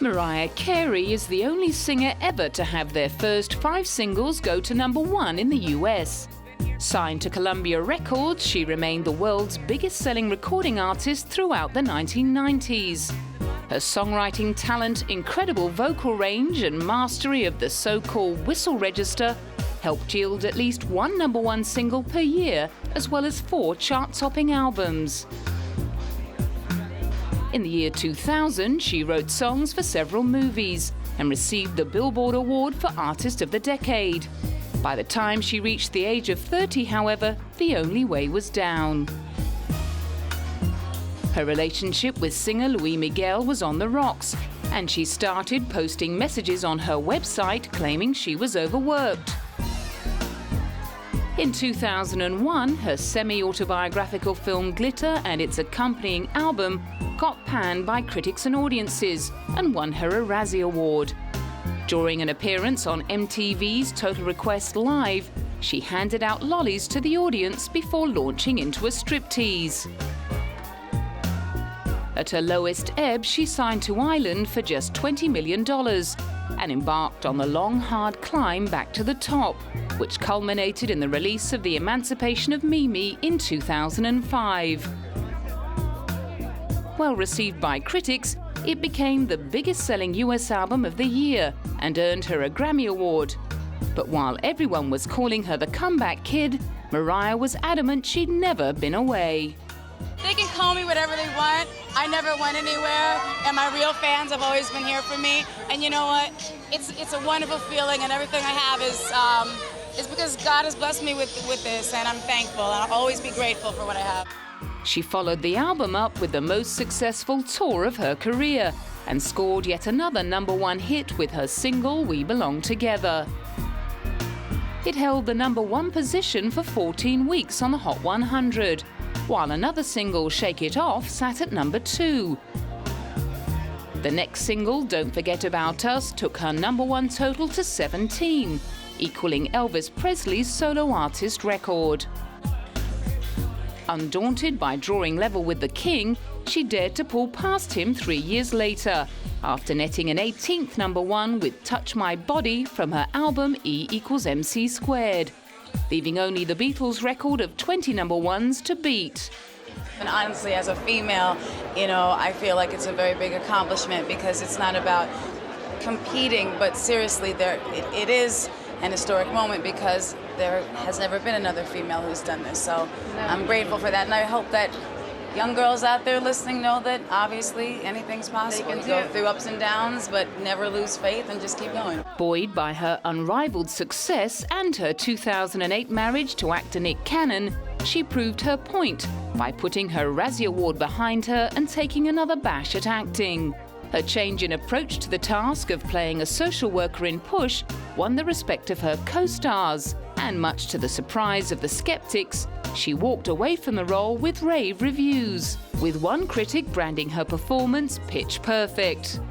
Mariah Carey is the only singer ever to have their first 5 singles go to #1 in the US. Signed to Columbia Records, she remained the world's biggest-selling recording artist throughout the 1990s. Her songwriting talent, incredible vocal range and mastery of the so-called whistle register helped yield at least one #1 single per year, as well as 4 chart-topping albums. In the year 2000, she wrote songs for several movies and received the Billboard Award for Artist of the Decade. By the time she reached the age of 30, however, the only way was down. Her relationship with singer Luis Miguel was on the rocks, and she started posting messages on her website claiming she was overworked. In 2001, her semi-autobiographical film Glitter and its accompanying album got panned by critics and audiences and won her a Razzie Award. During an appearance on MTV's Total Request Live, she handed out lollies to the audience before launching into a striptease. At her lowest ebb, she signed to Island for just $20 million and embarked on the long, hard climb back to the top, which culminated in the release of The Emancipation of Mimi in 2005. Well received by critics, it became the biggest-selling US album of the year and earned her a Grammy Award. But while everyone was calling her the comeback kid, Mariah was adamant she'd never been away. They can call me whatever they want. I never went anywhere, and my real fans have always been here for me. And you know what? It's a wonderful feeling, and everything I have is because God has blessed me with this, and I'm thankful. And I'll always be grateful for what I have. She followed the album up with the most successful tour of her career and scored yet another #1 hit with her single We Belong Together. It held the #1 position for 14 weeks on the Hot 100, while another single, Shake It Off, sat at #2. The next single, Don't Forget About Us, took her #1 total to 17, equaling Elvis Presley's solo artist record. Undaunted by drawing level with the King, she dared to pull past him 3 years later, after netting an 18th #1 with Touch My Body from her album E=MC², leaving only the Beatles' record of 20 #1s to beat. And honestly, as a female, I feel like it's a very big accomplishment because it's not about competing, but seriously, it is an historic moment because there has never been another female who's done this. So I'm grateful for that, and I hope that young girls out there listening know that obviously anything's possible. You go through ups and downs, but never lose faith and just keep going. Buoyed by her unrivaled success and her 2008 marriage to actor Nick Cannon, she proved her point by putting her Razzie Award behind her and taking another bash at acting. Her change in approach to the task of playing a social worker in Push won the respect of her co-stars, and much to the surprise of the skeptics, she walked away from the role with rave reviews, with one critic branding her performance pitch perfect.